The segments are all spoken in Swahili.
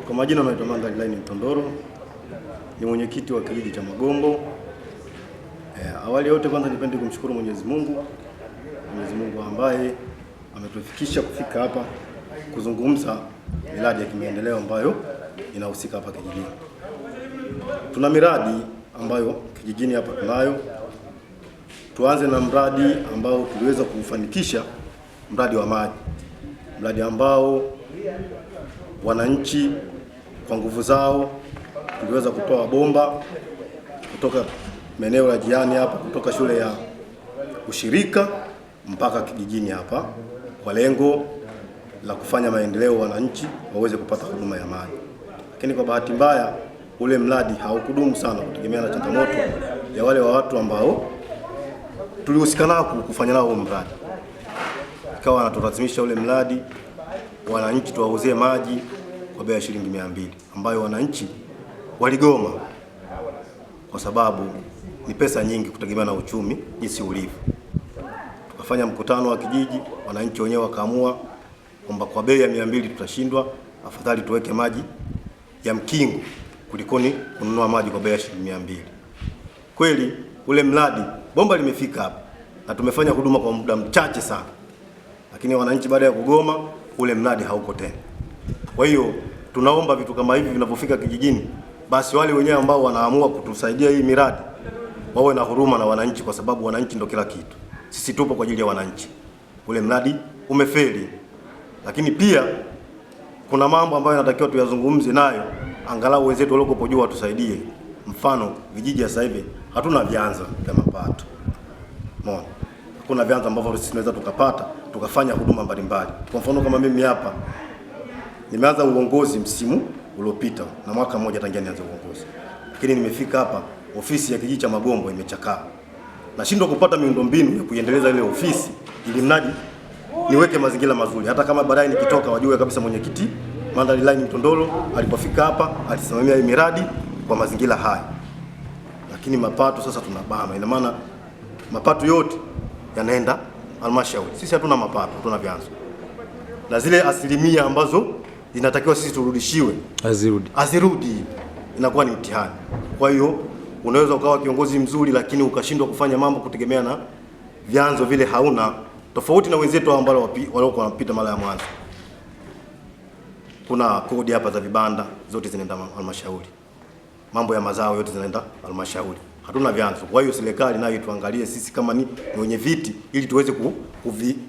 Kwa majina naitwa Mandhari Line Mtondoro, ni mwenyekiti wa kijiji cha Magombo. Awali yote kwanza nipende kumshukuru Mwenyezi Mungu ambaye ametufikisha kufika hapa kuzungumza miradi ya kimaendeleo ambayo inahusika hapa kijijini. Tuna miradi ambayo kijijini hapa tunayo. Tuanze na mradi ambao tuliweza kufanikisha, mradi wa maji. Mradi ambao wananchi kwa nguvu zao tuliweza kutoa bomba kutoka maeneo ya jirani hapa, kutoka shule ya ushirika mpaka kijijini hapa, kwa lengo la kufanya maendeleo, wananchi waweze kupata huduma ya maji. Lakini kwa bahati mbaya ule mradi haukudumu sana, kutegemea na changamoto ya wale wa watu ambao tulihusika nao kufanya nao mradi. Ikawa wanatulazimisha ule mradi wananchi tuwauzie maji kwa bei ya shilingi 200, ambayo wananchi waligoma kwa sababu ni pesa nyingi kutegemea na uchumi jinsi ulivyo. Tukafanya mkutano wa kijiji, wananchi wenyewe wakaamua kwamba kwa bei ya 200 tutashindwa, afadhali tuweke maji ya mkingo kulikoni kununua maji kwa bei ya shilingi 200. Kweli ule mradi bomba limefika hapa na tumefanya huduma kwa muda mchache sana, lakini wananchi baada ya kugoma ule mradi hauko tena. Kwa hiyo tunaomba vitu kama hivi vinapofika kijijini, basi wale wenyewe ambao wanaamua kutusaidia hii miradi wawe na huruma na wananchi, kwa sababu wananchi ndio kila kitu. Sisi tupo kwa ajili ya wananchi. Ule mradi umefeli, lakini pia kuna mambo ambayo yanatakiwa tuyazungumze nayo, angalau wenzetu waliokuwa juu watusaidie. Mfano, vijiji sasa hivi hatuna vyanzo vya mapato. Umeona? Hakuna vyanzo ambavyo sisi tunaweza tukapata tukafanya huduma mbalimbali. Kwa mfano kama mimi hapa nimeanza uongozi msimu uliopita na mwaka mmoja tangia nianze uongozi. Lakini nimefika hapa, ofisi ya kijiji cha Magombo imechakaa. Nashindwa kupata miundombinu ya kuiendeleza ile ofisi ili mradi niweke mazingira mazuri. Hata kama baadaye nikitoka wajue kabisa mwenyekiti Mandhari Line Mtondoro alipofika hapa alisimamia hii miradi kwa mazingira haya. Lakini mapato sasa tunabana. Ina maana mapato yote yanaenda halmashauri. Sisi hatuna mapato, hatuna vyanzo. Na zile asilimia ambazo zinatakiwa sisi turudishiwe azirudi, inakuwa ni mtihani. Kwa hiyo unaweza ukawa kiongozi mzuri lakini ukashindwa kufanya mambo kutegemea na vyanzo vile hauna, tofauti na wenzetu ambao waliokuwa wanapita mara ya mwanzo. Kuna kodi hapa za vibanda zote zinaenda halmashauri. Mambo ya mazao yote zinaenda halmashauri. Hatuna vyanzo. Kwa hiyo serikali nayo tuangalie sisi kama ni wenye viti, ili tuweze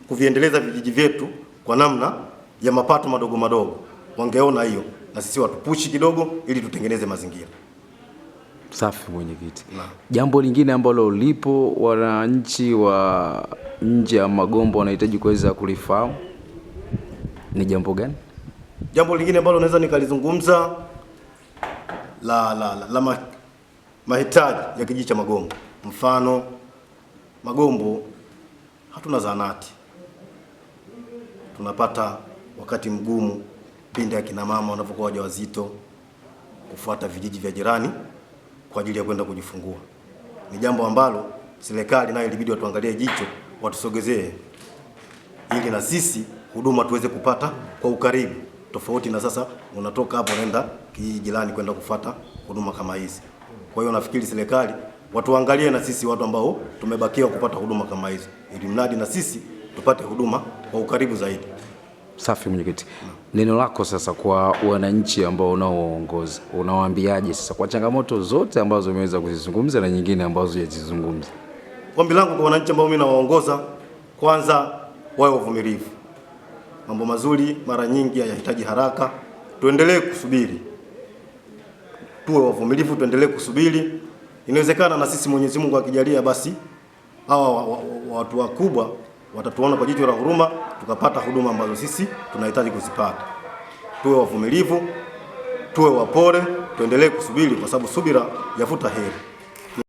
kuviendeleza vijiji vyetu kwa namna ya mapato madogo madogo. Wangeona hiyo na sisi watupushi kidogo ili tutengeneze mazingira. Safi mwenyekiti. Jambo lingine ambalo lipo wananchi wa nje ya Magombo wanahitaji kuweza kulifahamu ni jambo gani? Jambo lingine ambalo naweza nikalizungumza la mahitaji ya kijiji cha Magombo. Mfano, Magombo hatuna zahanati. Tunapata wakati mgumu pindi akina mama wanapokuwa wajawazito kufuata vijiji vya jirani kwa ajili ya kwenda kujifungua. Ni jambo ambalo serikali nayo ilibidi watuangalie jicho, watusogezee ili na sisi huduma tuweze kupata kwa ukaribu. Tofauti na sasa unatoka hapo unaenda kijiji jirani kwenda kufuata huduma kama hizi. Kwa hiyo nafikiri serikali watuangalie na sisi watu ambao tumebakiwa kupata huduma kama hizo, ili mradi na sisi tupate huduma kwa ukaribu zaidi. Safi mwenyekiti. Neno lako sasa kwa wananchi ambao unaoongoza, unawaambiaje sasa kwa changamoto zote ambazo umeweza kuzizungumza na nyingine ambazo hujazizungumza? Ombi langu kwa wananchi ambao mimi nawaongoza, kwanza wawe wavumilivu. Mambo mazuri mara nyingi hayahitaji haraka. Tuendelee kusubiri. Tuwe wavumilivu, tuendelee kusubiri. Inawezekana na sisi Mwenyezi Mungu akijalia, basi hawa watu wakubwa watatuona kwa jicho la huruma, tukapata huduma ambazo sisi tunahitaji kuzipata. Tuwe wavumilivu, tuwe wapole, tuendelee kusubiri, kwa sababu subira yafuta heri.